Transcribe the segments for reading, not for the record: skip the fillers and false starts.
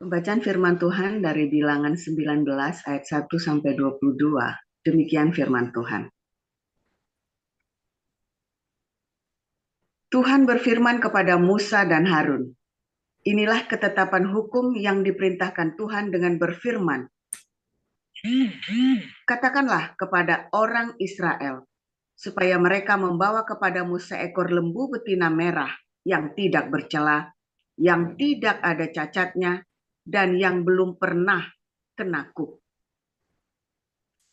Pembacaan firman Tuhan dari Bilangan 19 ayat 1 sampai 22. Demikian firman Tuhan. Tuhan berfirman kepada Musa dan Harun, "Inilah ketetapan hukum yang diperintahkan Tuhan dengan berfirman. Katakanlah kepada orang Israel, supaya mereka membawa kepadamu seekor lembu betina merah yang tidak bercela, yang tidak ada cacatnya, dan yang belum pernah kena kup.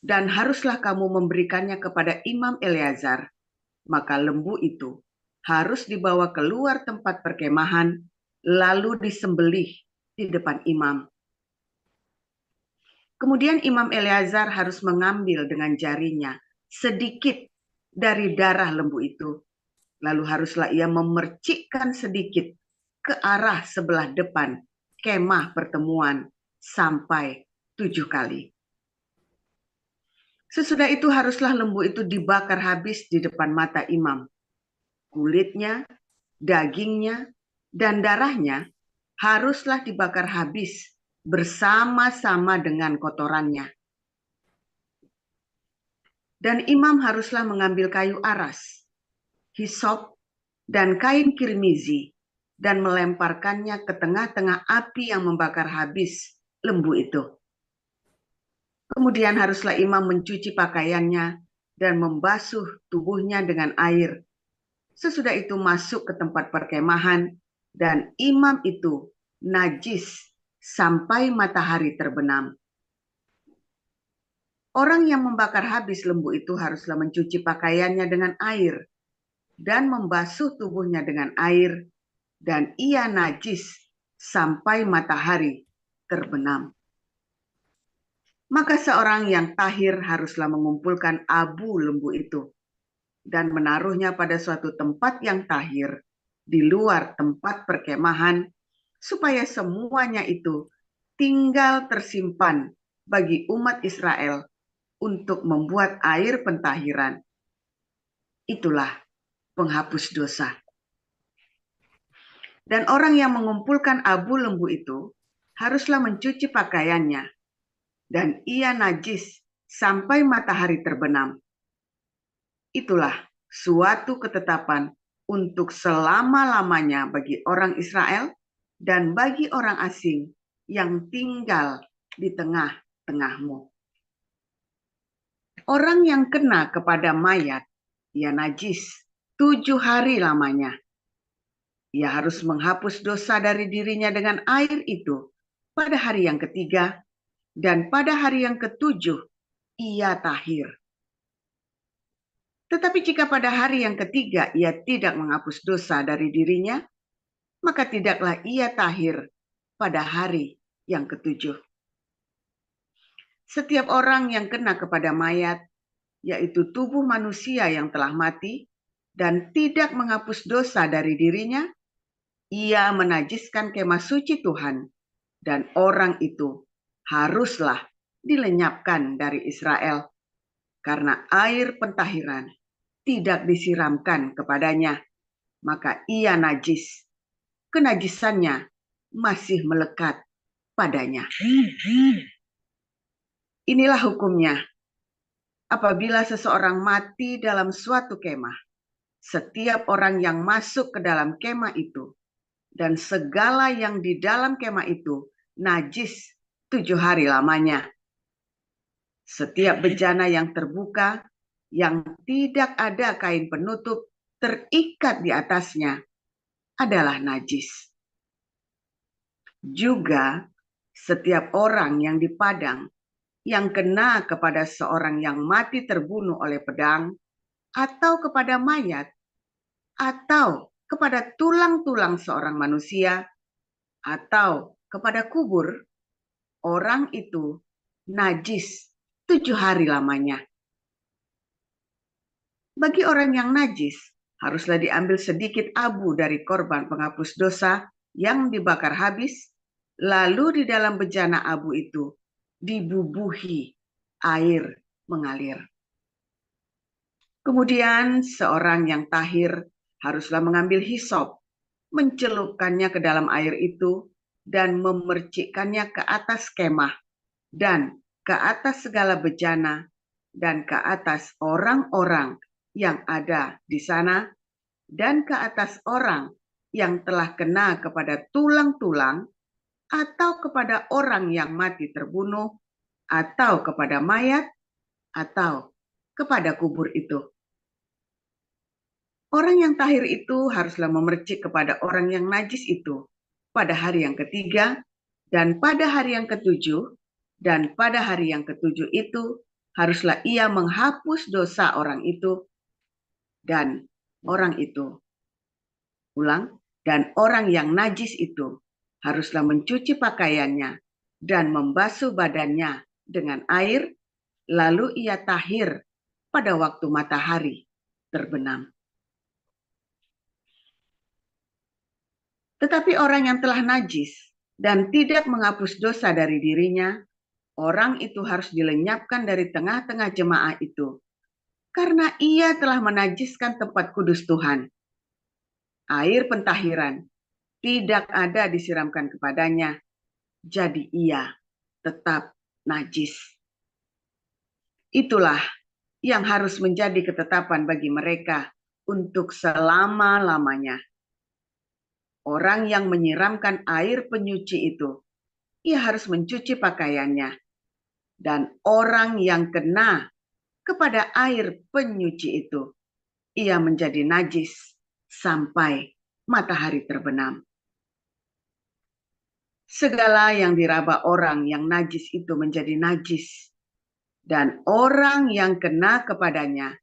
Dan haruslah kamu memberikannya kepada Imam Eleazar. Maka lembu itu harus dibawa keluar tempat perkemahan, lalu disembelih di depan imam. Kemudian Imam Eleazar harus mengambil dengan jarinya sedikit dari darah lembu itu. Lalu haruslah ia memercikkan sedikit ke arah sebelah depan kemah pertemuan sampai 7 kali. Sesudah itu haruslah lembu itu dibakar habis di depan mata imam. Kulitnya, dagingnya, dan darahnya haruslah dibakar habis bersama-sama dengan kotorannya. Dan imam haruslah mengambil kayu aras, hisop, dan kain kirmizi dan melemparkannya ke tengah-tengah api yang membakar habis lembu itu. Kemudian haruslah imam mencuci pakaiannya dan membasuh tubuhnya dengan air. Sesudah itu masuk ke tempat perkemahan dan imam itu najis sampai matahari terbenam. Orang yang membakar habis lembu itu haruslah mencuci pakaiannya dengan air dan membasuh tubuhnya dengan air, dan ia najis sampai matahari terbenam. Maka seorang yang tahir haruslah mengumpulkan abu lembu itu dan menaruhnya pada suatu tempat yang tahir di luar tempat perkemahan, supaya semuanya itu tinggal tersimpan bagi umat Israel untuk membuat air pentahiran. Itulah penghapus dosa. Dan orang yang mengumpulkan abu lembu itu haruslah mencuci pakaiannya, dan ia najis sampai matahari terbenam. Itulah suatu ketetapan untuk selama-lamanya bagi orang Israel dan bagi orang asing yang tinggal di tengah-tengahmu. Orang yang kena kepada mayat, ia najis 7 hari lamanya. Ia harus menghapus dosa dari dirinya dengan air itu pada hari yang ketiga, dan pada hari yang ketujuh ia tahir. Tetapi jika pada hari yang ketiga ia tidak menghapus dosa dari dirinya, maka tidaklah ia tahir pada hari yang ketujuh. Setiap orang yang kena kepada mayat, yaitu tubuh manusia yang telah mati, dan tidak menghapus dosa dari dirinya, ia menajiskan kemah suci Tuhan, dan orang itu haruslah dilenyapkan dari Israel, karena air pentahiran tidak disiramkan kepadanya, maka ia najis. Kenajisannya masih melekat padanya. Inilah hukumnya. Apabila seseorang mati dalam suatu kemah, setiap orang yang masuk ke dalam kemah itu dan segala yang di dalam kemah itu najis 7 hari lamanya. Setiap bejana yang terbuka, yang tidak ada kain penutup terikat di atasnya, adalah najis. Juga setiap orang yang di padang yang kena kepada seorang yang mati terbunuh oleh pedang, atau kepada mayat, atau kepada tulang-tulang seorang manusia, atau kepada kubur, orang itu najis 7 hari lamanya. Bagi orang yang najis, haruslah diambil sedikit abu dari korban penghapus dosa yang dibakar habis, lalu di dalam bejana abu itu dibubuhi air mengalir. Kemudian seorang yang tahir haruslah mengambil hisop, mencelupkannya ke dalam air itu, dan memercikkannya ke atas kemah dan ke atas segala bejana dan ke atas orang-orang yang ada di sana dan ke atas orang yang telah kena kepada tulang-tulang atau kepada orang yang mati terbunuh atau kepada mayat atau kepada kubur itu. Orang yang tahir itu haruslah memercik kepada orang yang najis itu pada hari yang ketiga dan pada hari yang ketujuh, dan pada hari yang ketujuh itu haruslah ia menghapus dosa orang itu, dan orang itu, dan orang yang najis itu haruslah mencuci pakaiannya dan membasuh badannya dengan air, lalu ia tahir pada waktu matahari terbenam. Tetapi orang yang telah najis dan tidak menghapus dosa dari dirinya, orang itu harus dilenyapkan dari tengah-tengah jemaah itu, karena ia telah menajiskan tempat kudus Tuhan. Air pentahiran tidak ada disiramkan kepadanya, jadi ia tetap najis. Itulah yang harus menjadi ketetapan bagi mereka untuk selama-lamanya. Orang yang menyiramkan air penyuci itu, ia harus mencuci pakaiannya. Dan orang yang kena kepada air penyuci itu, ia menjadi najis sampai matahari terbenam. Segala yang diraba orang yang najis itu menjadi najis, dan orang yang kena kepadanya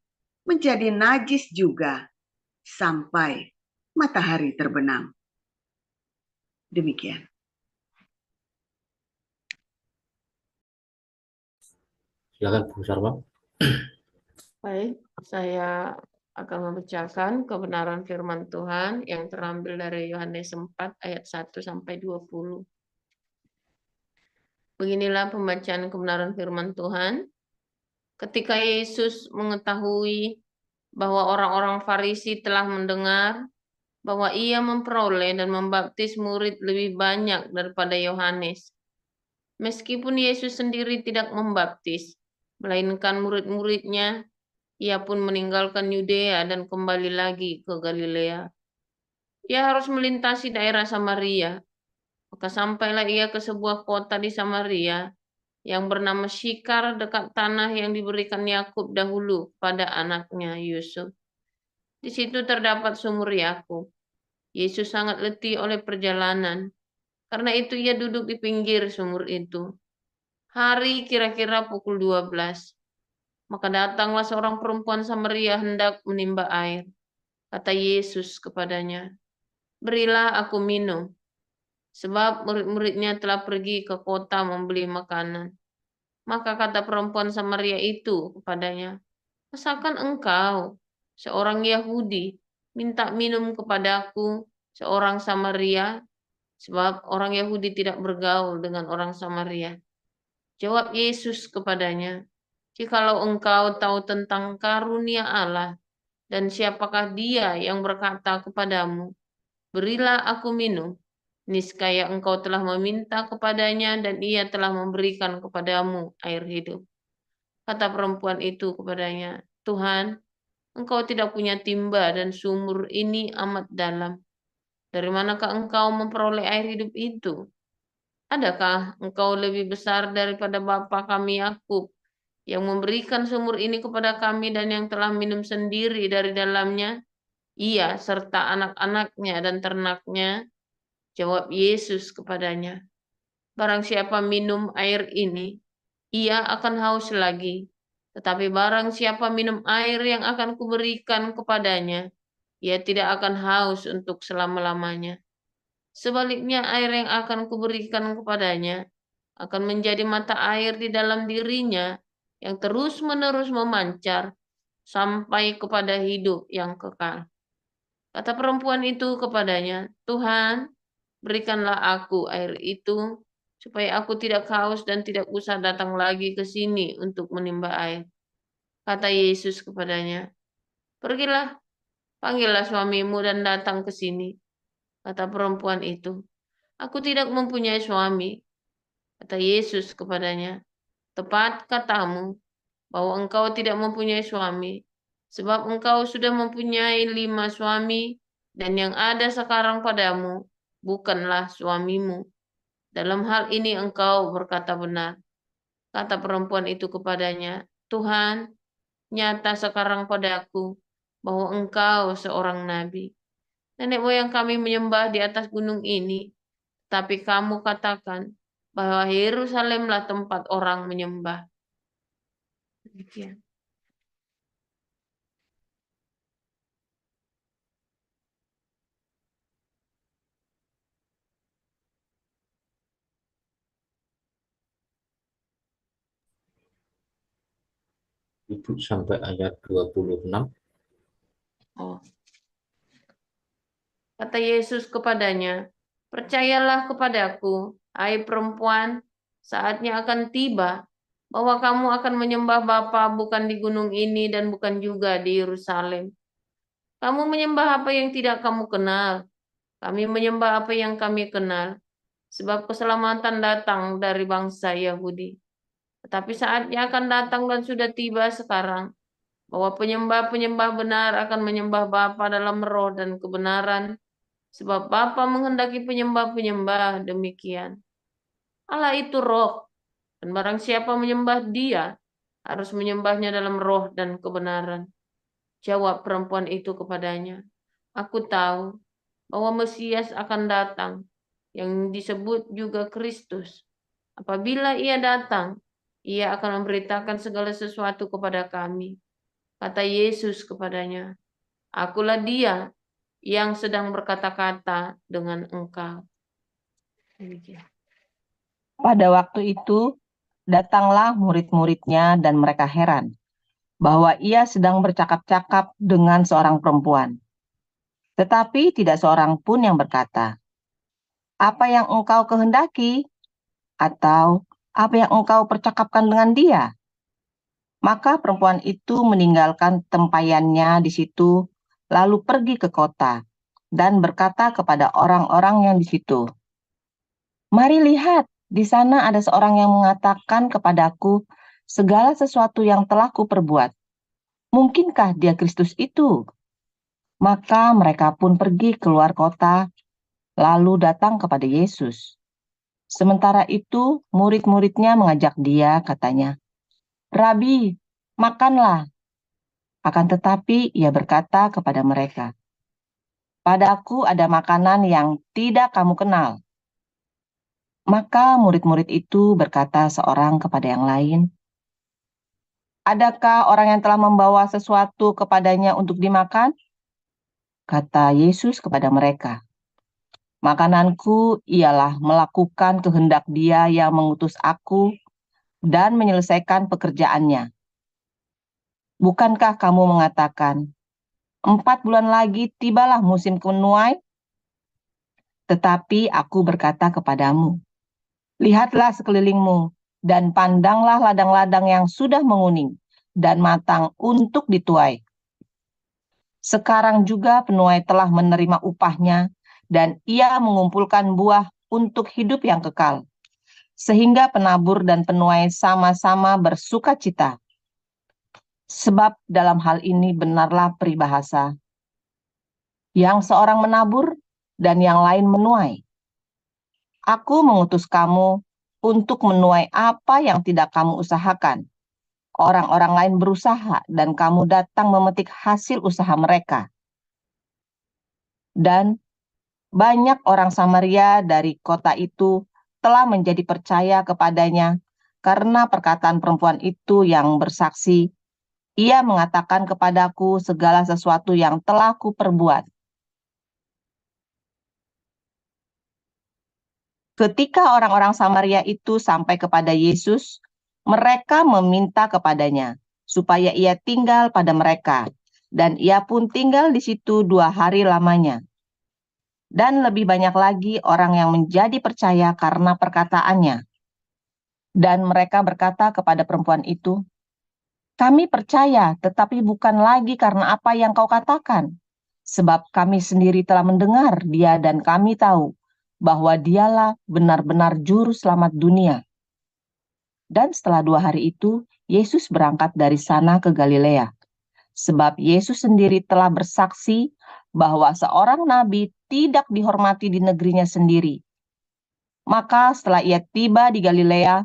menjadi najis juga sampai matahari terbenam. Demikian. Silakan Bu Sarma. Baik, saya akan membacakan kebenaran firman Tuhan yang terambil dari Yohanes 4 ayat 1 sampai 20. Beginilah pembacaan kebenaran firman Tuhan. Ketika Yesus mengetahui bahwa orang-orang Farisi telah mendengar bahwa ia memperoleh dan membaptis murid lebih banyak daripada Yohanes. Meskipun Yesus sendiri tidak membaptis, melainkan murid-muridnya, ia pun meninggalkan Yudea dan kembali lagi ke Galilea. Ia harus melintasi daerah Samaria. Maka sampailah ia ke sebuah kota di Samaria yang bernama Syikar dekat tanah yang diberikan Yakub dahulu pada anaknya Yusuf. Di situ terdapat sumur Yakub. Yesus sangat letih oleh perjalanan. Karena itu ia duduk di pinggir sumur itu. Hari kira-kira pukul 12. Maka datanglah seorang perempuan Samaria hendak menimba air. Kata Yesus kepadanya, "Berilah aku minum." Sebab murid-muridnya telah pergi ke kota membeli makanan. Maka kata perempuan Samaria itu kepadanya, "Masakan engkau, seorang Yahudi, minta minum kepadaku, seorang Samaria?" Sebab orang Yahudi tidak bergaul dengan orang Samaria. Jawab Yesus kepadanya, "Jikalau engkau tahu tentang karunia Allah, dan siapakah dia yang berkata kepadamu, 'Berilah aku minum,' niscaya engkau telah meminta kepadanya dan ia telah memberikan kepadamu air hidup." Kata perempuan itu kepadanya, "Tuhan, engkau tidak punya timba dan sumur ini amat dalam. Dari manakah engkau memperoleh air hidup itu? Adakah engkau lebih besar daripada bapa kami Yakub, yang memberikan sumur ini kepada kami dan yang telah minum sendiri dari dalamnya, ia serta anak-anaknya dan ternaknya?" Jawab Yesus kepadanya, "Barang siapa minum air ini, ia akan haus lagi. Tetapi barang siapa minum air yang akan kuberikan kepadanya, ia tidak akan haus untuk selama-lamanya. Sebaliknya air yang akan kuberikan kepadanya akan menjadi mata air di dalam dirinya yang terus-menerus memancar sampai kepada hidup yang kekal." Kata perempuan itu kepadanya, "Tuhan, berikanlah aku air itu, supaya aku tidak haus dan tidak usah datang lagi ke sini untuk menimba air." Kata Yesus kepadanya, "Pergilah, panggillah suamimu dan datang ke sini." Kata perempuan itu, Aku tidak mempunyai suami. Kata Yesus kepadanya, tepat katamu bahwa engkau tidak mempunyai suami, sebab engkau sudah mempunyai 5 suami, dan yang ada sekarang padamu bukanlah suamimu. Dalam hal ini engkau berkata benar. Kata perempuan itu kepadanya, Tuhan, nyata sekarang padaku bahwa engkau seorang nabi. Nenek moyang kami menyembah di atas gunung ini, tapi kamu katakan bahwa Yerusalemlah tempat orang menyembah. Demikian. Ibu sampai ayat 26. Oh. Kata Yesus kepadanya, percayalah kepadaku, hai perempuan, saatnya akan tiba bahwa kamu akan menyembah Bapa bukan di gunung ini dan bukan juga di Yerusalem. Kamu menyembah apa yang tidak kamu kenal. Kami menyembah apa yang kami kenal, sebab keselamatan datang dari bangsa Yahudi. Tetapi saatnya akan datang dan sudah tiba sekarang, bahwa penyembah-penyembah benar akan menyembah Bapa dalam roh dan kebenaran, sebab Bapa menghendaki penyembah-penyembah demikian. Allah itu roh, dan barang siapa menyembah Dia, harus menyembahnya dalam roh dan kebenaran. Jawab perempuan itu kepadanya, aku tahu bahwa Mesias akan datang, yang disebut juga Kristus. Apabila Ia datang, Ia akan memberitakan segala sesuatu kepada kami. Kata Yesus kepadanya, akulah Dia yang sedang berkata-kata dengan engkau. Demikian. Pada waktu itu, datanglah murid-muridnya dan mereka heran bahwa ia sedang bercakap-cakap dengan seorang perempuan. Tetapi tidak seorang pun yang berkata, apa yang engkau kehendaki? Atau apa yang engkau percakapkan dengan dia? Maka perempuan itu meninggalkan tempayannya di situ, lalu pergi ke kota dan berkata kepada orang-orang yang di situ, mari lihat, di sana ada seorang yang mengatakan kepadaku segala sesuatu yang telah kuperbuat. Mungkinkah dia Kristus itu? Maka mereka pun pergi keluar kota, lalu datang kepada Yesus. Sementara itu, murid-muridnya mengajak dia, katanya, Rabi, makanlah. Akan tetapi ia berkata kepada mereka, padaku ada makanan yang tidak kamu kenal. Maka murid-murid itu berkata seorang kepada yang lain, adakah orang yang telah membawa sesuatu kepadanya untuk dimakan? Kata Yesus kepada mereka, makananku ialah melakukan kehendak Dia yang mengutus aku dan menyelesaikan pekerjaannya. Bukankah kamu mengatakan, 4 bulan lagi tibalah musim menuai? Tetapi aku berkata kepadamu, lihatlah sekelilingmu dan pandanglah ladang-ladang yang sudah menguning dan matang untuk dituai. Sekarang juga penuai telah menerima upahnya dan ia mengumpulkan buah untuk hidup yang kekal. Sehingga penabur dan penuai sama-sama bersuka cita. Sebab dalam hal ini benarlah peribahasa. Yang seorang menabur dan yang lain menuai. Aku mengutus kamu untuk menuai apa yang tidak kamu usahakan. Orang-orang lain berusaha dan kamu datang memetik hasil usaha mereka. Dan banyak orang Samaria dari kota itu telah menjadi percaya kepadanya karena perkataan perempuan itu yang bersaksi, ia mengatakan kepadaku segala sesuatu yang telah kuperbuat. Ketika orang-orang Samaria itu sampai kepada Yesus, mereka meminta kepadanya supaya ia tinggal pada mereka, dan ia pun tinggal di situ 2 hari lamanya. Dan lebih banyak lagi orang yang menjadi percaya karena perkataannya. Dan mereka berkata kepada perempuan itu, kami percaya, tetapi bukan lagi karena apa yang kau katakan, sebab kami sendiri telah mendengar dia dan kami tahu bahwa dialah benar-benar juru selamat dunia. Dan setelah 2 hari itu, Yesus berangkat dari sana ke Galilea. Sebab Yesus sendiri telah bersaksi bahwa seorang nabi tidak dihormati di negerinya sendiri. Maka setelah ia tiba di Galilea,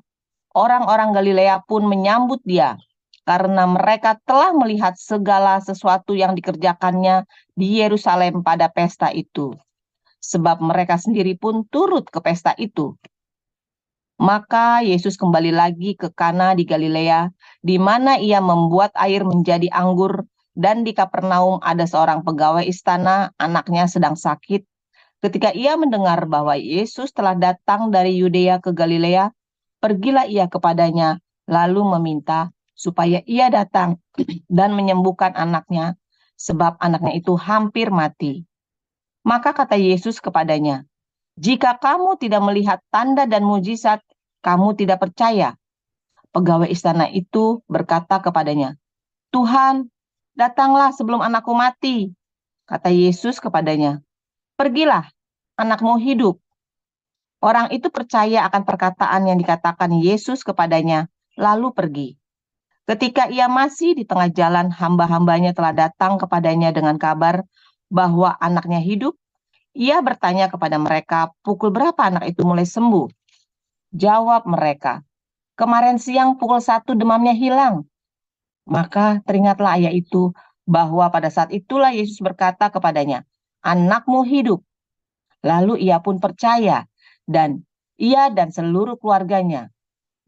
orang-orang Galilea pun menyambut dia, karena mereka telah melihat segala sesuatu yang dikerjakannya di Yerusalem pada pesta itu. Sebab mereka sendiri pun turut ke pesta itu. Maka Yesus kembali lagi ke Kana di Galilea, di mana ia membuat air menjadi anggur, dan di Kapernaum ada seorang pegawai istana, anaknya sedang sakit. Ketika ia mendengar bahwa Yesus telah datang dari Yudea ke Galilea, pergilah ia kepadanya, lalu meminta supaya ia datang dan menyembuhkan anaknya, sebab anaknya itu hampir mati. Maka kata Yesus kepadanya, "Jika kamu tidak melihat tanda dan mujizat, kamu tidak percaya." Pegawai istana itu berkata kepadanya, "Tuhan, datanglah sebelum anakku mati." Kata Yesus kepadanya, "Pergilah, anakmu hidup." Orang itu percaya akan perkataan yang dikatakan Yesus kepadanya, lalu pergi. Ketika ia masih di tengah jalan, hamba-hambanya telah datang kepadanya dengan kabar bahwa anaknya hidup. Ia bertanya kepada mereka, pukul berapa anak itu mulai sembuh? Jawab mereka, "Kemarin siang pukul 1 demamnya hilang." Maka teringatlah ayah itu bahwa pada saat itulah Yesus berkata kepadanya, "Anakmu hidup." Lalu ia pun percaya, dan ia dan seluruh keluarganya.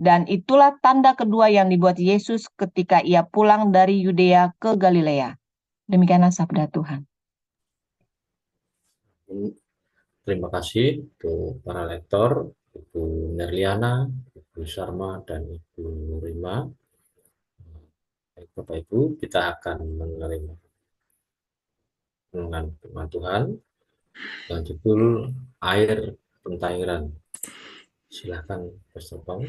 Dan itulah tanda kedua yang dibuat Yesus ketika ia pulang dari Yudea ke Galilea. Demikianlah sabda Tuhan. Terima kasih untuk para lektor, Ibu Nerliana, Ibu Sharma, dan Ibu Rima. Baik, Bapak Ibu, kita akan menerima dengan firman Tuhan yang judul Air Pentahiran. Silakan, Pastor Paul.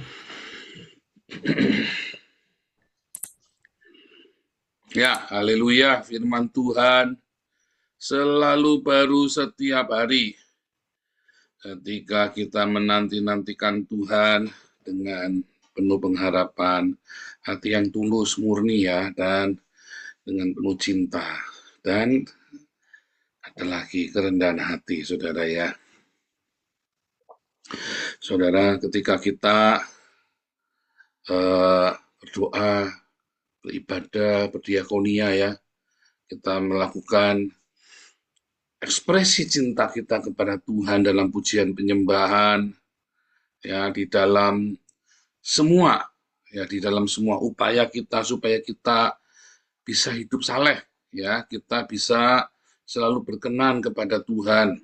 Ya, haleluya, firman Tuhan selalu baru setiap hari. Ketika kita menanti-nantikan Tuhan dengan penuh pengharapan, hati yang tulus, murni ya, dan dengan penuh cinta. Dan ada lagi kerendahan hati, saudara ya. Saudara, ketika kita berdoa, beribadah, berdiakonia ya, kita melakukan ekspresi cinta kita kepada Tuhan dalam pujian penyembahan, ya di dalam semua upaya kita supaya kita bisa hidup saleh, ya kita bisa selalu berkenan kepada Tuhan.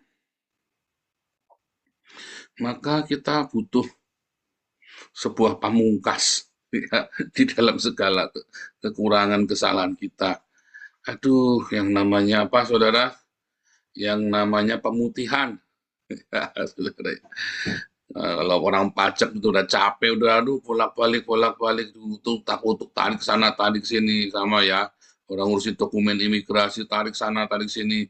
Maka kita butuh sebuah pamungkas ya, di dalam segala kekurangan kesalahan kita. Aduh, yang namanya apa, saudara? Yang namanya pemutihan. Kalau orang pajak itu udah capek, udah aduh bolak-balik itu takut tarik sana tarik sini, sama ya orang ngurusin dokumen imigrasi, tarik sana tarik sini,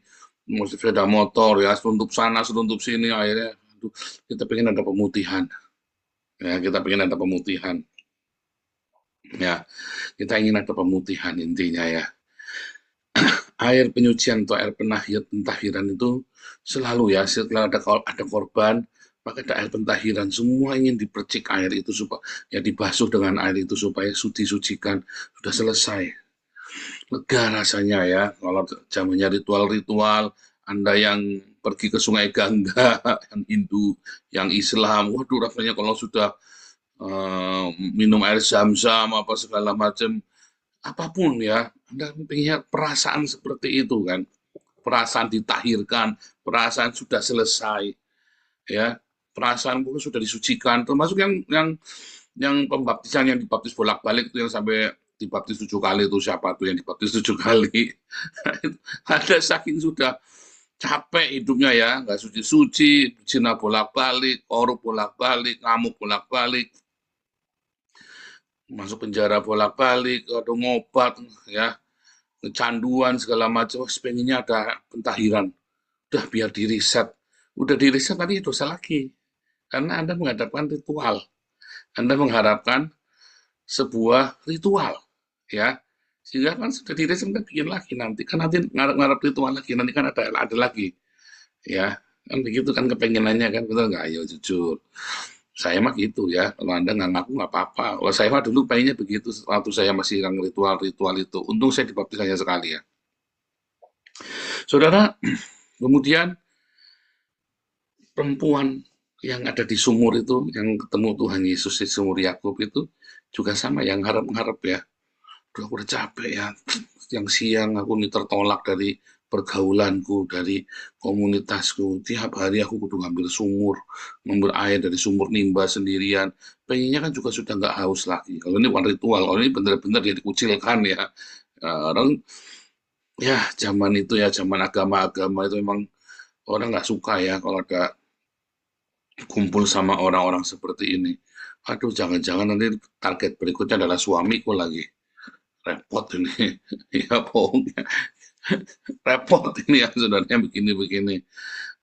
mesti sepeda motor ya, seluntup sana seluntup sini, akhirnya aduh, kita pengen ada pemutihan ya, kita ingin ada pemutihan intinya ya. Air penyucian atau air pentahiran itu selalu ya, setelah ada korban, maka ada air pentahiran. Semua ingin dipercik air itu supaya ya dibasuh dengan air itu supaya disucikan, sudah selesai. Lega rasanya ya, kalau zamannya ritual-ritual, Anda yang pergi ke Sungai Gangga, yang Hindu, yang Islam, waduh rasanya kalau sudah minum air zam-zam apa segala macam, apapun ya, Anda punya perasaan seperti itu kan, perasaan ditahirkan, perasaan sudah selesai, ya, perasaan pun sudah disucikan, termasuk yang pembaptisan yang dibaptis bolak-balik itu yang sampai dibaptis 7 kali itu siapa tuh yang dibaptis 7 kali? Ada saking sudah capek hidupnya ya, nggak suci-suci, zina bolak-balik, korup bolak-balik, ngamuk bolak-balik, masuk penjara bolak-balik, atau ngobat ya, kecanduan segala macam, pengennya ada pentahiran, udah biar di reset, Udah diriset tadi dosa lagi. Karena Anda menghadapkan ritual. Anda mengharapkan sebuah ritual, ya. Sehingga kan sudah diriset, Anda bikin lagi nanti. Kan nanti ngarep ritual lagi, nanti kan ada lagi. Ya, kan begitu kan kepengenannya kan, betul nggak? Ayo jujur. Saya mah gitu ya, kalau Anda nggak ngaku nggak apa-apa. Kalau saya mah dulu pengennya begitu, waktu saya masih yang ritual-ritual itu. Untung saya dibaptis hanya sekali ya. Saudara, kemudian perempuan yang ada di sumur itu, yang ketemu Tuhan Yesus di sumur Yakub itu, juga sama, yang harap-harap ya. Duh, aku udah capek ya, siang-siang aku ini tertolak dari pergaulanku, dari komunitasku. Tiap hari aku kudu ngambil sumur, ngambil air dari sumur nimba sendirian. Pengennya kan juga sudah nggak haus lagi. Kalau ini bukan ritual, kalau ini benar-benar dia dikucilkan ya. Orang ya zaman itu ya, zaman agama-agama itu memang orang nggak suka ya kalau ada kumpul sama orang-orang seperti ini. Aduh, jangan-jangan nanti target berikutnya adalah suamiku lagi. Repot ini. Ya, pokoknya repot ini ya, saudaranya begini-begini.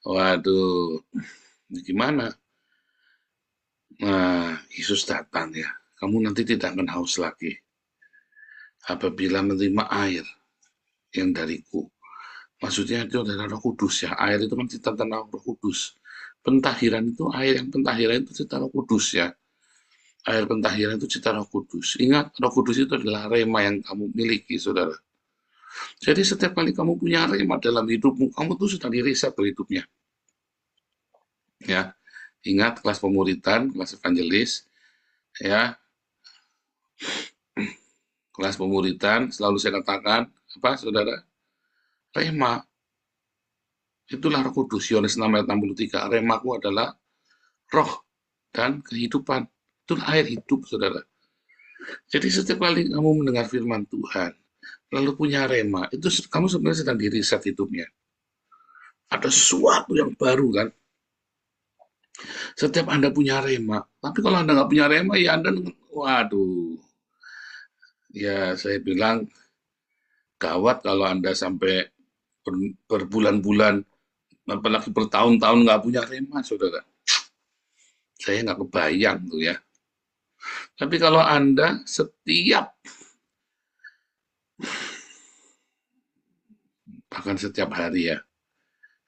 Waduh, gimana? Nah, Yesus datang ya. Kamu nanti tidak akan haus lagi. Apabila menerima air yang dariku. Maksudnya itu adalah Roh Kudus ya. Air itu kan cita tentang Roh Kudus. Pentahiran itu, air yang pentahiran itu cita Roh Kudus ya. Air pentahiran itu cita Roh Kudus. Ingat, Roh Kudus itu adalah rema yang kamu miliki, saudara. Jadi setiap kali kamu punya rema dalam hidupmu, kamu tuh sudah diriset tuh hidupnya. Ya, ingat kelas pemuritan, kelas evangelis, ya, kelas pemuritan selalu saya katakan apa, saudara? Rema. Itulah Roh Kudus. Yohanes 6 ayat 63. Remaku adalah roh dan kehidupan. Itu air hidup, saudara. Jadi setiap kali kamu mendengar firman Tuhan, lalu punya rema, itu kamu sebenarnya sedang diriset hidupnya. Ada sesuatu yang baru kan. Setiap Anda punya rema. Tapi kalau Anda nggak punya rema, ya Anda, waduh. Ya saya bilang, gawat kalau Anda sampai berbulan-bulan, apalagi bertahun-tahun nggak punya rema, saudara. Saya nggak kebayang tuh ya. Tapi kalau Anda bahkan setiap hari ya,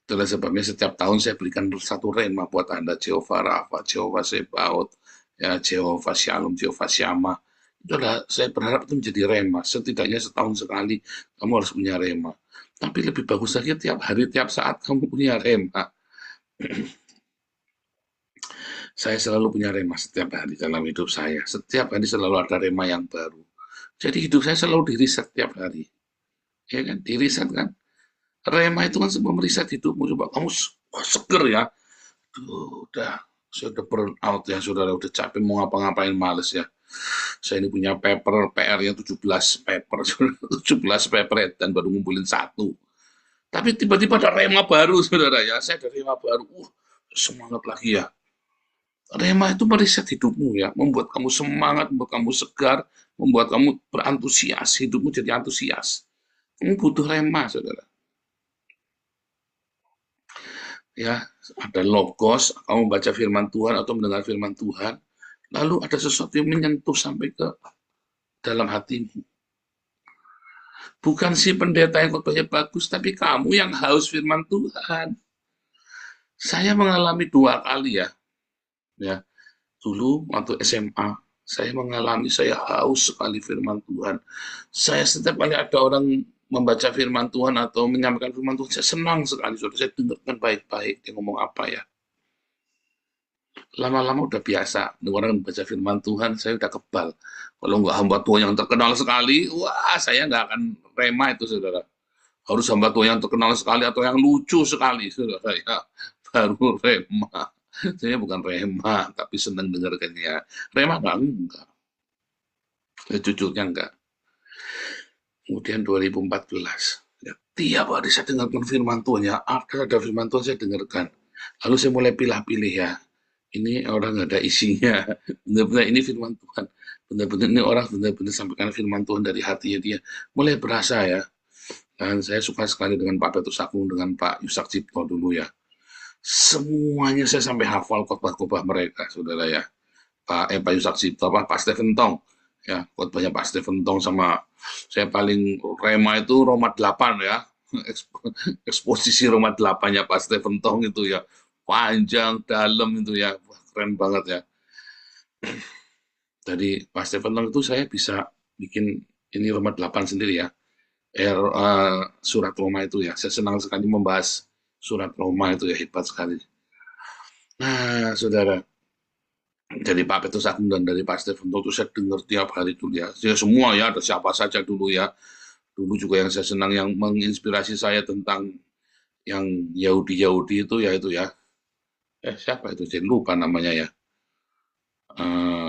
itulah sebabnya setiap tahun saya berikan satu rema buat Anda, Jehovah Rafa, Jehovah Sebaot, ya, Jehovah Shalom, Jehovah Syama. Itulah saya berharap itu menjadi rema. Setidaknya setahun sekali kamu harus punya rema. Tapi lebih bagus lagi tiap hari, tiap saat kamu punya rema. Saya selalu punya rema setiap hari dalam hidup saya. Setiap hari selalu ada rema yang baru. Jadi hidup saya selalu diriset tiap hari. Ya kan, diriset kan. Rema itu kan semua meriset hidupmu. Coba kamu seger ya. Udah, saya udah burn out ya, saudara. Udah capek mau ngapa-ngapain, males ya. Saya ini punya PR-nya 17 paper. 17 paper dan baru ngumpulin satu. Tapi tiba-tiba ada rema baru, saudara ya. Saya ada rema baru. Semangat lagi ya. Rema itu meriset hidupmu ya, membuat kamu semangat, membuat kamu segar, membuat kamu berantusias, hidupmu jadi antusias. Kamu butuh rema, saudara. Ya, ada logos, kamu baca firman Tuhan atau mendengar firman Tuhan, lalu ada sesuatu yang menyentuh sampai ke dalam hatimu. Bukan si pendeta yang khotbahnya bagus, tapi kamu yang haus firman Tuhan. Saya mengalami 2 kali ya. Ya, dulu waktu SMA, saya mengalami, saya haus sekali firman Tuhan. Saya setiap kali ada orang membaca firman Tuhan atau menyampaikan firman Tuhan, saya senang sekali. Saya dengarkan baik-baik dia ngomong apa ya. Lama-lama udah biasa, orang membaca firman Tuhan, saya udah kebal. Kalau nggak hamba Tuhan yang terkenal sekali, wah saya nggak akan rema itu, saudara. Harus hamba Tuhan yang terkenal sekali atau yang lucu sekali, saudara ya, baru rema. Saya bukan rema, tapi senang dengarkannya. Rema enggak. Jujurnya enggak. Kemudian 2014, ya, tiap hari saya dengarkan firman Tuhan ya. Ada firman Tuhan saya dengarkan. Lalu saya mulai pilih-pilih ya. Ini orang nggak ada isinya. Benar-benar ini firman Tuhan. Benar-benar ini orang benar-benar sampaikan firman Tuhan dari hatinya dia. Mulai berasa ya. Dan saya suka sekali dengan Pak Petrus Agung, dengan Pak Yusak Cipto dulu ya. semuanya saya sampai hafal khotbah-khotbah mereka, saudara ya. Pak Yusak Cipto, Pak Stephen Tong, ya, khotbahnya Pak Stephen Tong sama saya paling rema itu Roma 8 ya, eksposisi Roma 8-nya Pak Stephen Tong itu ya, panjang, dalam itu ya, wah, keren banget ya. Dari Pak Stephen Tong itu saya bisa bikin ini Roma 8 sendiri ya, surat Roma itu ya, saya senang sekali membahas surat Roma itu ya, hebat sekali. Nah, saudara, dari Pak Petrus Agung dan dari Pak Stephen itu saya dengar tiap hari itu ya. Ya semua ya, ada siapa saja dulu ya. Dulu juga yang saya senang yang menginspirasi saya tentang yang Yahudi itu ya. Siapa itu? Saya lupa namanya ya.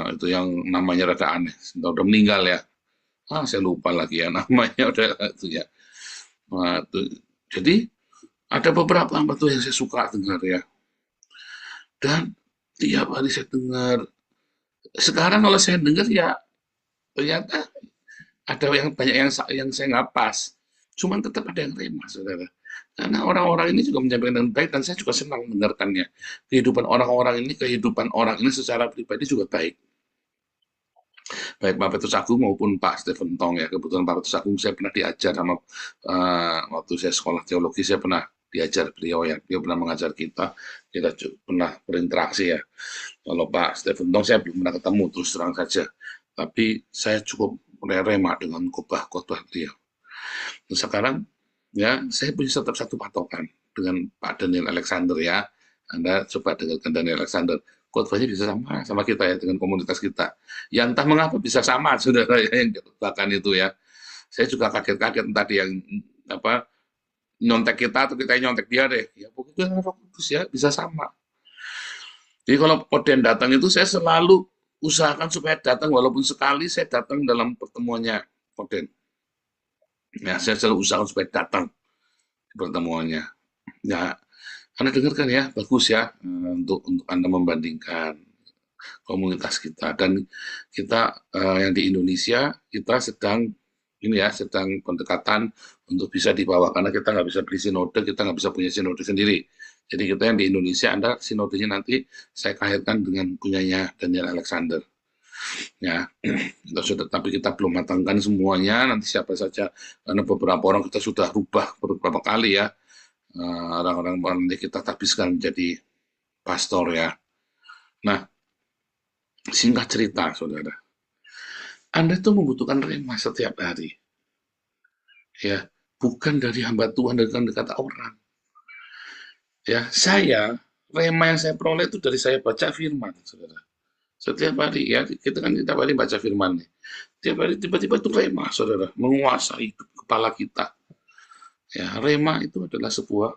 Itu yang namanya rada aneh. Udah meninggal ya. Saya lupa lagi ya namanya udah itu ya. Nah, itu. Jadi ada beberapa hamba tuh yang saya suka dengar ya. Dan tiap hari saya dengar. Sekarang kalau saya dengar ya ternyata ada yang banyak yang saya nggak pas. Cuman tetap ada yang rema, saudara. Karena orang-orang ini juga menyampaikan dengan baik dan saya juga senang mendengarkannya. Kehidupan orang-orang ini secara pribadi juga baik. Baik Pak Petrus Agung maupun Pak Stephen Tong ya. Kebetulan Pak Petrus Agung saya pernah diajar sama waktu saya sekolah teologi, saya pernah diajar beliau ya. Beliau pernah mengajar kita pernah berinteraksi ya. Kalau Pak Stephen Tong saya belum pernah ketemu, terus terang saja. Tapi saya cukup rema dengan khotbah beliau. Nah, sekarang ya saya punya tetap satu patokan dengan Pak Daniel Alexander ya. Anda coba dengarkan Daniel Alexander. Khotbahnya bisa sama kita ya, dengan komunitas kita. Ya entah mengapa bisa sama, saudara ya, yang bahkan itu ya. Saya juga kaget-kaget tadi yang nyontek kita atau kita nyontek dia deh. Ya pokoknya Roh Kudus ya bisa sama. Jadi kalau Oden datang itu saya selalu usahakan supaya datang, walaupun sekali saya datang dalam pertemuannya Oden. Ya, saya selalu usahakan supaya datang di pertemuannya. Ya, Anda dengarkan ya, bagus ya untuk Anda membandingkan komunitas kita. Dan kita yang di Indonesia, kita sedang pendekatan untuk bisa dibawa, karena kita nggak bisa beli sinode, kita nggak bisa punya sinode sendiri. Jadi kita yang di Indonesia, Anda sinodenya nanti saya kaitkan dengan punyanya Daniel Alexander. Ya, tapi kita belum matangkan semuanya. Nanti siapa saja, karena beberapa orang kita sudah rubah beberapa kali ya. Orang-orang nanti kita habiskan menjadi pastor ya. Nah, singkat cerita, saudara, Anda itu membutuhkan rema setiap hari. Ya, bukan dari hamba Tuhan, dari kata orang. Ya, rema yang saya peroleh itu dari saya baca firman, saudara. Setiap hari ya, kita kan tiap hari baca firman nih. Tiap hari tiba-tiba itu rema, saudara, menguasai kepala kita. Ya, rema itu adalah sebuah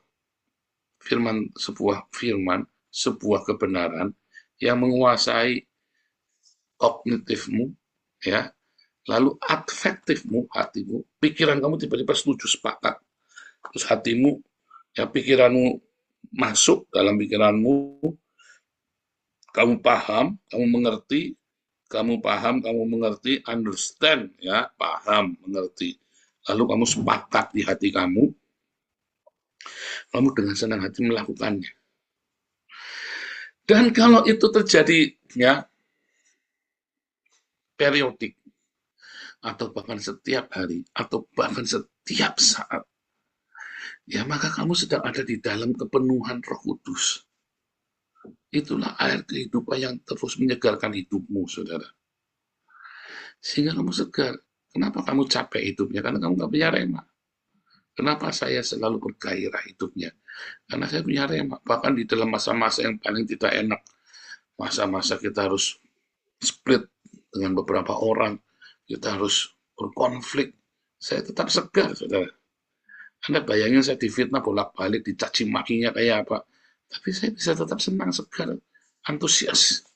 sebuah kebenaran yang menguasai kognitifmu, ya, lalu afektifmu, hatimu, pikiran kamu tiba-tiba setuju, sepakat, terus hatimu, ya, pikiranmu masuk dalam pikiranmu, kamu paham, kamu mengerti, understand, ya, paham, mengerti, lalu kamu sepakat di hati kamu dengan senang hati melakukannya. Dan kalau itu terjadi ya periodik, atau bahkan setiap hari, atau bahkan setiap saat, ya maka kamu sedang ada di dalam kepenuhan Roh Kudus. Itulah air kehidupan yang terus menyegarkan hidupmu, saudara. Sehingga kamu segar. Kenapa kamu capek hidupnya? Karena kamu nggak punya rema. Kenapa saya selalu bergairah hidupnya? Karena saya punya rema. Bahkan di dalam masa-masa yang paling tidak enak, masa-masa kita harus split dengan beberapa orang, kita harus berkonflik, saya tetap segar, saudara. Anda bayangin saya difitnah bolak-balik, dicaci makinya kayak apa, tapi saya bisa tetap senang, segar, antusias.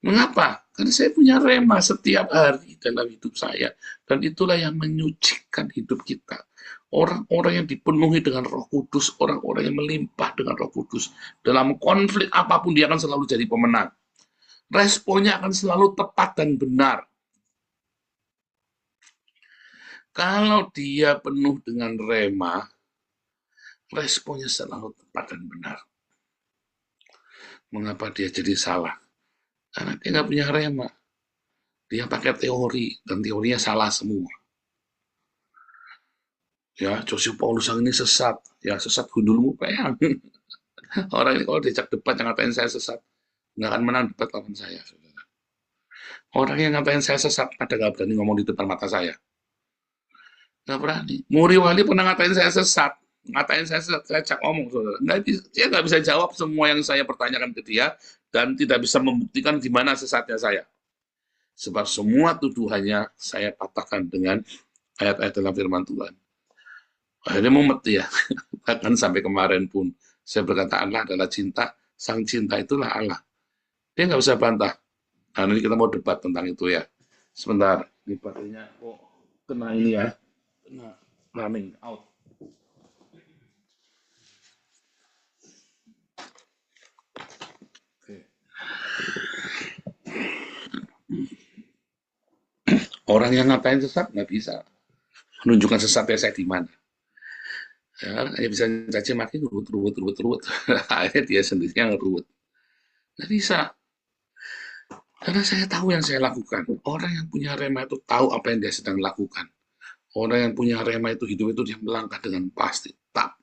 Mengapa? Karena saya punya rema setiap hari dalam hidup saya, dan itulah yang menyucikan hidup kita. Orang-orang yang dipenuhi dengan Roh Kudus, orang-orang yang melimpah dengan Roh Kudus, dalam konflik apapun dia akan selalu jadi pemenang. Responnya akan selalu tepat dan benar. Kalau dia penuh dengan rema, responnya selalu tepat dan benar. Mengapa dia jadi salah? Karena dia nggak punya rema. Dia pakai teori, dan teorinya salah semua. Ya, Joseph Paulus yang ini sesat. Ya, sesat gundulmu peyang. Orang ini kalau diajak debat yang ngatain saya sesat, nggak akan menang debat lawan saya, saudara. Orang yang ngatain saya sesat, ada nggak berani ngomong di depan mata saya? Nggak berani. Muri Wali pernah ngatain saya sesat. Ngatain saya sesat, saya cak ngomong, saudara. Dia nggak bisa jawab semua yang saya pertanyakan ke dia, dan tidak bisa membuktikan di mana sesatnya saya. Sebab semua tuduhannya saya patahkan dengan ayat-ayat dalam firman Tuhan. Akhirnya mumet ya. Bahkan sampai kemarin pun saya berkata Allah adalah cinta, sang cinta itulah Allah. Dia nggak bisa bantah. Nah, nanti kita mau debat tentang itu ya. Sebentar, ini baterainya kok kena ini ya. Kena running out. Oke. Orang yang ngatain sesat nggak bisa menunjukkan sesatnya saya di mana. Ya, hanya bisa caci maki ruwet. Akhirnya dia sendiri yang ruwet. Nggak bisa. Karena saya tahu yang saya lakukan. Orang yang punya rema itu tahu apa yang dia sedang lakukan. Orang yang punya rema itu hidup itu dia melangkah dengan pasti. Tap.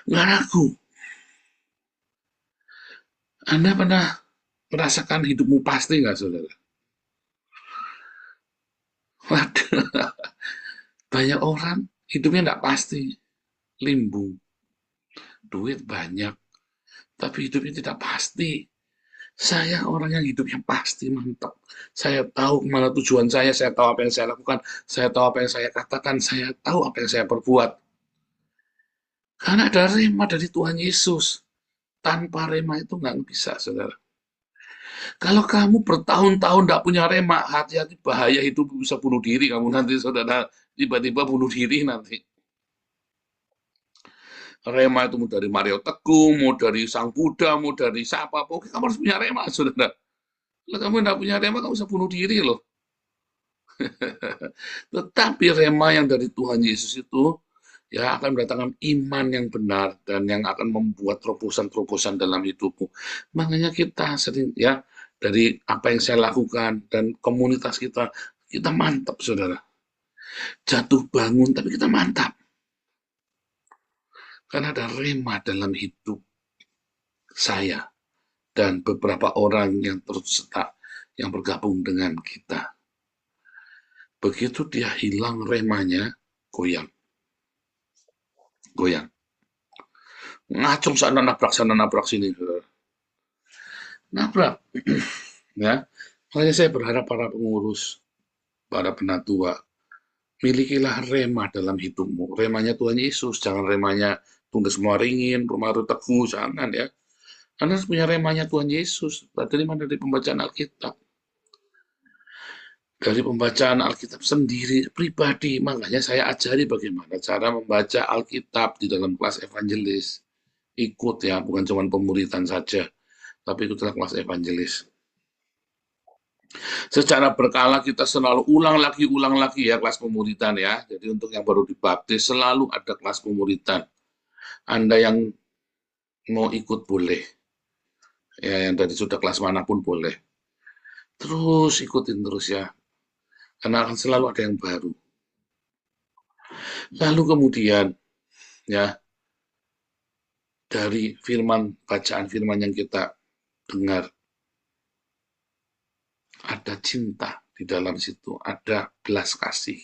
Nggak ragu. Anda pernah merasakan hidupmu pasti nggak, saudara? Waduh. Banyak orang hidupnya nggak pasti. Limbung. Duit banyak. Tapi hidupnya tidak pasti. Saya orang yang hidupnya pasti, mantap. Saya tahu kemana tujuan saya tahu apa yang saya lakukan, saya tahu apa yang saya katakan, saya tahu apa yang saya perbuat. Karena ada rema dari Tuhan Yesus. Tanpa rema itu nggak bisa, saudara. Kalau kamu bertahun-tahun nggak punya rema, hati-hati bahaya itu bisa bunuh diri kamu nanti, saudara. Tiba-tiba bunuh diri nanti. Rema itu mau dari Mario Teguh, mau dari Sang Buddha, mau dari siapa, pokoknya kamu harus punya rema, saudara. Kalau kamu tidak punya rema, kamu bisa bunuh diri loh. Tetapi rema yang dari Tuhan Yesus itu ya akan mendatangkan iman yang benar dan yang akan membuat terobosan-terobosan dalam hidupmu. Makanya kita sering ya dari apa yang saya lakukan dan komunitas kita mantap, saudara. Jatuh bangun tapi kita mantap. Karena ada rema dalam hidup saya dan beberapa orang yang terserta yang bergabung dengan kita. Begitu dia hilang remanya, goyang. Ngacung sana nabrak sini. Nabrak. Ya. Makanya saya berharap para pengurus, para penatua, milikilah rema dalam hidupmu. Remanya Tuhan Yesus, jangan remanya Tugas Muaringin, Rumah Teguh, jangan ya. Anda harus punya remanya Tuhan Yesus. Dari mana? Dari pembacaan Alkitab. Dari pembacaan Alkitab sendiri, pribadi. Makanya saya ajari bagaimana cara membaca Alkitab di dalam kelas evangelis. Ikut ya, bukan cuma pemuritan saja, tapi ikutlah kelas evangelis. Secara berkala kita selalu ulang lagi ya kelas pemuritan ya. Jadi untuk yang baru dibaptis selalu ada kelas pemuritan. Anda yang mau ikut boleh. Ya, yang tadi sudah kelas manapun boleh. Terus ikutin terus ya. Karena akan selalu ada yang baru. Lalu kemudian ya dari bacaan firman yang kita dengar, ada cinta di dalam situ, ada belas kasih,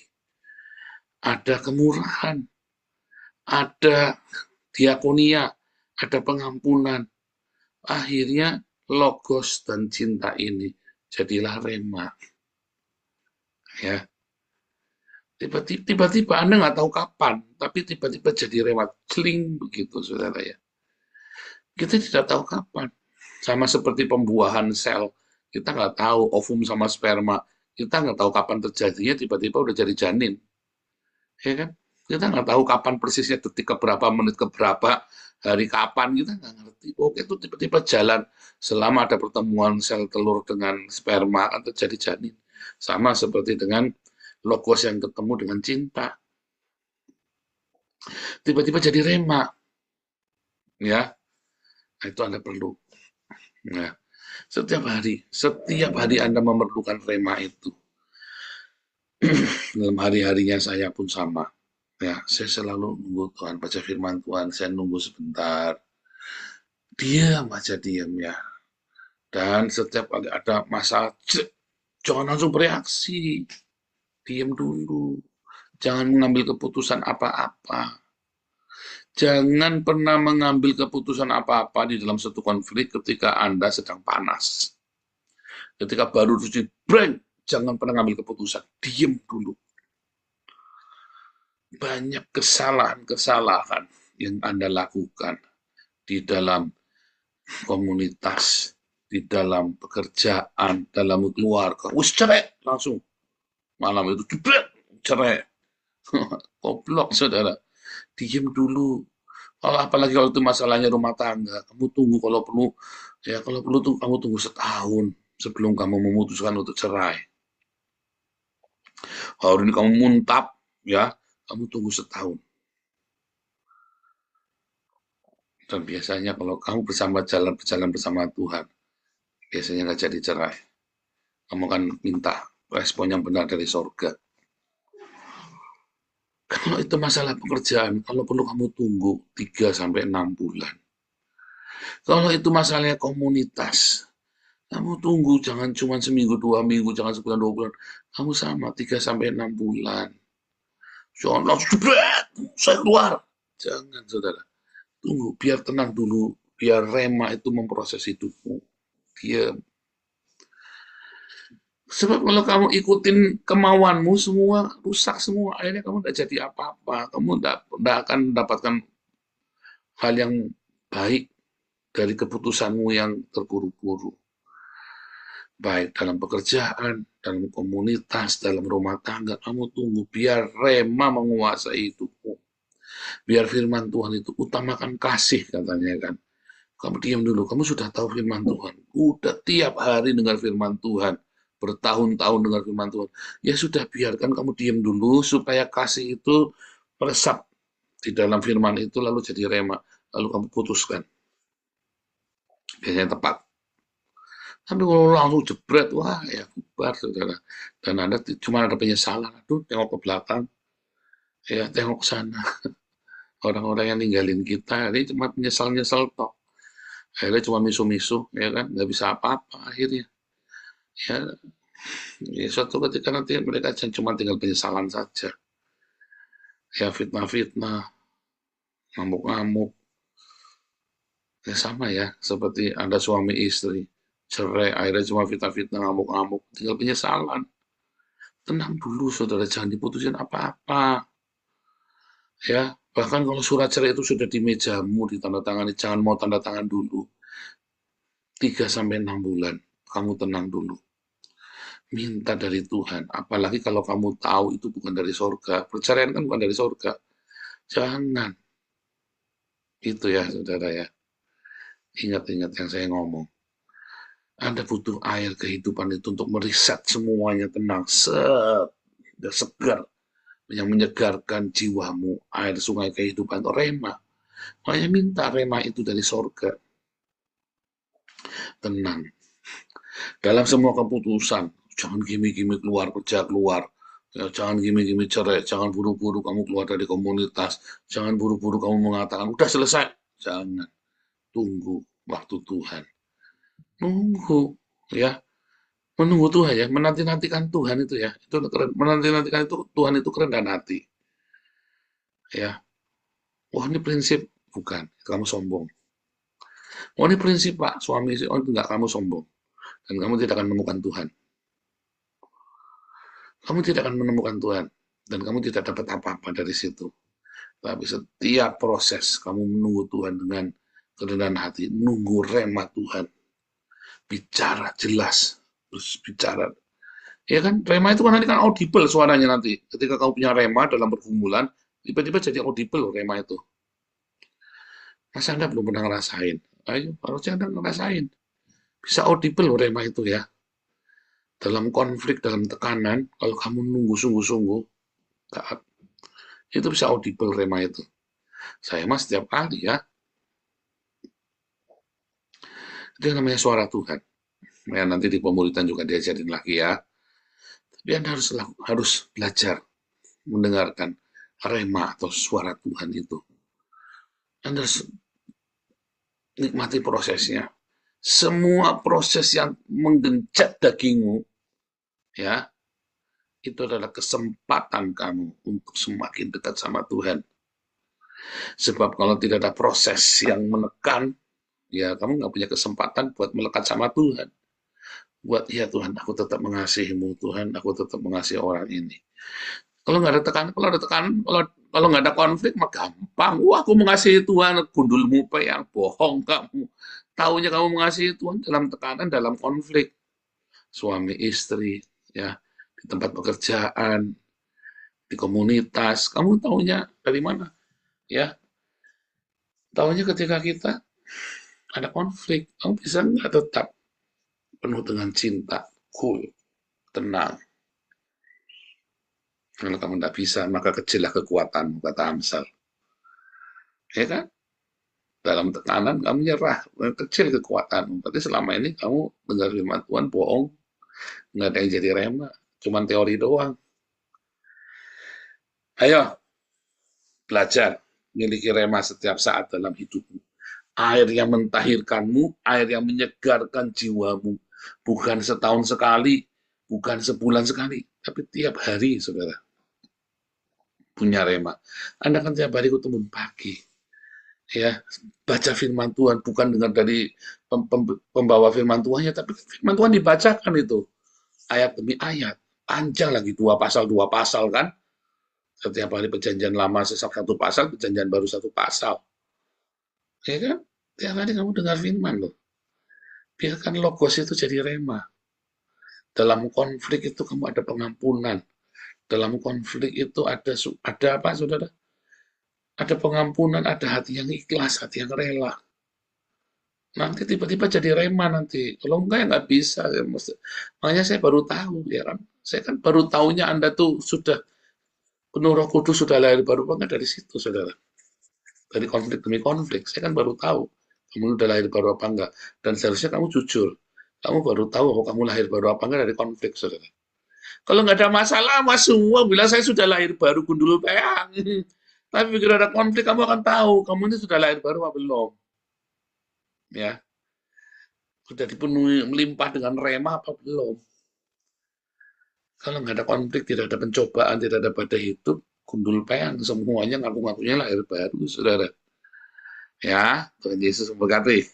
ada kemurahan, ada diakonia, ada pengampunan. Akhirnya logos dan cinta ini jadilah rema. Ya. Tiba-tiba Anda nggak tahu kapan, tapi tiba-tiba jadi rema. Celing begitu, saudara ya. Kita tidak tahu kapan. Sama seperti pembuahan sel. Kita nggak tahu ovum sama sperma. Kita nggak tahu kapan terjadinya, tiba-tiba udah jadi janin. Ya kan? Kita nggak tahu kapan persisnya, detik keberapa, menit keberapa, hari kapan, kita nggak ngerti. Oke, itu tiba-tiba jalan. Selama ada pertemuan sel telur dengan sperma, akan terjadi janin. Sama seperti dengan logos yang ketemu dengan cinta. tiba-tiba jadi rema, ya. Nah, itu Anda perlu. Nah, setiap hari Anda memerlukan rema itu. Dalam hari-harinya saya pun sama. Ya, saya selalu nunggu Tuhan, baca firman Tuhan, saya nunggu sebentar. Diam aja, diam ya. Dan setiap kali ada masalah, jangan langsung bereaksi. Diam dulu. Jangan mengambil keputusan apa-apa. Jangan pernah mengambil keputusan apa-apa di dalam satu konflik ketika Anda sedang panas. Ketika baru terjadi, jangan pernah mengambil keputusan. Diam dulu. Banyak kesalahan-kesalahan yang Anda lakukan di dalam komunitas, di dalam pekerjaan, dalam keluarga. Wis cerai langsung. Malam itu cerai. Goblok, saudara. Diam dulu. Apalagi kalau itu masalahnya rumah tangga, kamu tunggu kalau perlu, ya kalau perlu tuh kamu tunggu setahun sebelum kamu memutuskan untuk cerai. Hari ini kamu muntap, ya, kamu tunggu setahun. Dan biasanya kalau kamu berjalan bersama Tuhan, biasanya nggak jadi cerai. Kamu akan minta respon yang benar dari sorga. Kalau itu masalah pekerjaan, kalau perlu kamu tunggu 3-6 bulan. Kalau itu masalahnya komunitas, kamu tunggu, jangan cuma seminggu, 2 minggu, jangan sebulan, 2 bulan. Kamu sama 3-6 bulan. Jangan langsung saya keluar. Jangan, saudara. Tunggu, biar tenang dulu, biar rema itu memproses hidupmu. Diam. Sebab kalau kamu ikutin kemauanmu, semua rusak semua. Akhirnya kamu tidak jadi apa-apa. Kamu tidak akan mendapatkan hal yang baik dari keputusanmu yang terburu-buru. Baik dalam pekerjaan, dalam komunitas, dalam rumah tangga, kamu tunggu biar rema menguasai hidupmu. Biar firman Tuhan itu utamakan kasih, katanya kan. Kamu diam dulu, kamu sudah tahu firman Tuhan. Udah tiap hari dengar firman Tuhan, bertahun-tahun dengar firman Tuhan. Ya sudah, biarkan kamu diam dulu supaya kasih itu meresap di dalam firman itu lalu jadi rema. Lalu kamu putuskan. Biasanya tepat. Tapi kalau langsung jebret, wah ya bubar, saudara. Dan Anda cuma ada penyesalan. Aduh, tengok ke belakang. Ya, tengok ke sana. Orang-orang yang ninggalin kita, ini cuma penyesal-nyesal toh. Akhirnya cuma misu-misu, ya kan, nggak bisa apa-apa akhirnya. Ya, suatu ketika nanti mereka cuma tinggal penyesalan saja. Ya, fitnah-fitnah, ngamuk-ngamuk. Ya sama ya, seperti Anda suami istri, cerai, akhirnya cuma fitnah-fitnah, ngamuk-ngamuk, tinggal penyesalan. Tenang dulu, saudara, jangan diputusin apa-apa. Ya, bahkan kalau surat cerai itu sudah di mejamu, ditandatangani, jangan mau tanda tangan dulu. 3-6 bulan, kamu tenang dulu. Minta dari Tuhan, apalagi kalau kamu tahu itu bukan dari sorga. Perceraian kan bukan dari sorga. Jangan. Itu ya, saudara ya. Ingat-ingat yang saya ngomong. Anda butuh air kehidupan itu untuk meriset semuanya tenang. Segar. Yang menyegarkan jiwamu. Air sungai kehidupan itu rema. Makanya minta rema itu dari sorga. Tenang. Dalam semua keputusan, jangan gimi-gimi keluar, kerja keluar. Ya, jangan gimi-gimi cerai, jangan buru-buru kamu keluar dari komunitas, jangan buru-buru kamu mengatakan, udah selesai. Jangan. Tunggu waktu Tuhan. Nunggu, ya. Menunggu Tuhan ya, menanti-nantikan Tuhan itu ya. Itu keren. Menanti-nantikan itu Tuhan itu keren dan hati. Ya. Wah, ini prinsip. Bukan, kamu sombong. Wah, ini prinsip, Pak. Suami itu enggak, kamu sombong. Dan kamu tidak akan menemukan Tuhan. Kamu tidak akan menemukan Tuhan. Dan kamu tidak dapat apa-apa dari situ. Tapi setiap proses kamu menunggu Tuhan dengan kerendahan hati. Nunggu rema Tuhan. Bicara jelas. Terus bicara. Ya kan, rema itu kan nanti kan audible suaranya nanti. Ketika kamu punya rema dalam pergumulan, tiba-tiba jadi audible loh rema itu. Masa Anda belum pernah ngerasain? Ayo, harusnya Anda ngerasain. Bisa audible loh rema itu ya. Dalam konflik, dalam tekanan, kalau kamu nunggu sungguh-sungguh, taat. Itu bisa audible rema itu. Saya mah setiap kali ya. Itu namanya suara Tuhan. Ya, nanti di pemuritan juga diajarin lagi ya. Tapi Anda harus belajar mendengarkan rema atau suara Tuhan itu. Anda harus nikmati prosesnya. Semua proses yang menggencet dagingmu, ya, itu adalah kesempatan kamu untuk semakin dekat sama Tuhan. Sebab kalau tidak ada proses yang menekan, ya kamu nggak punya kesempatan buat melekat sama Tuhan. Buat, ya Tuhan, aku tetap mengasihimu, Tuhan, aku tetap mengasihi orang ini. Kalau nggak ada tekanan, kalau nggak ada konflik, mah gampang. Wah, aku mengasihi Tuhan, gundulmu yang bohong kamu. Taunya kamu mengasihi Tuhan dalam tekanan, dalam konflik. Suami istri, ya, di tempat pekerjaan, di komunitas. Kamu taunya dari mana? Ya, taunya ketika kita ada konflik. Kamu bisa nggak tetap penuh dengan cinta, cool, tenang. Kalau kamu tidak bisa, maka kecillah kekuatanmu, kata Amsal. Ya kan? Dalam tekanan kamu nyerah, kecil kekuatanmu. Berarti selama ini kamu dengar firman Tuhan bohong, nggak ada yang jadi rema, cuman teori doang. Ayo, belajar miliki rema setiap saat dalam hidupmu. Air yang mentahirkanmu, air yang menyegarkan jiwamu. Bukan setahun sekali, bukan sebulan sekali, tapi tiap hari, saudara. Punya rema. Anda kan tiap hari ketemu pagi. Ya, baca firman Tuhan, bukan dengar dari pembawa firman Tuhannya, tapi firman Tuhan dibacakan itu. Ayat demi ayat. Panjang lagi, 2 pasal kan. Setiap hari perjanjian lama satu pasal, perjanjian baru 1 pasal. Ya kan? Tiap hari kamu dengar firman loh. Biarkan logos itu jadi rema. Dalam konflik itu kamu ada pengampunan. Dalam konflik itu ada apa, saudara? Ada pengampunan, ada hati yang ikhlas, hati yang rela. Nanti tiba-tiba jadi rema nanti. Kalau enggak ya nggak bisa. Makanya saya baru tahu, ya kan? Saya kan baru tahunya Anda tuh sudah penuh Roh Kudus, sudah lahir baru banget dari situ, saudara. Dari konflik demi konflik, saya kan baru tahu kamu udah lahir baru apa enggak. Dan seharusnya kamu jujur. Kamu baru tahu bahwa kamu lahir baru apa enggak dari konflik, saudara. Kalau nggak ada masalah, mas semua bilang saya sudah lahir baru gundul peang. Tapi begitu ada konflik, kamu akan tahu kamu ini sudah lahir baru apa belum. Ya, sudah dipenuhi melimpah dengan rema apa belum. Kalau nggak ada konflik, tidak ada pencobaan, tidak ada badai hidup, gundul peang, semuanya ngaku-ngakunya lahir baru, saudara. Ya, Tuhan Yesus memberkati.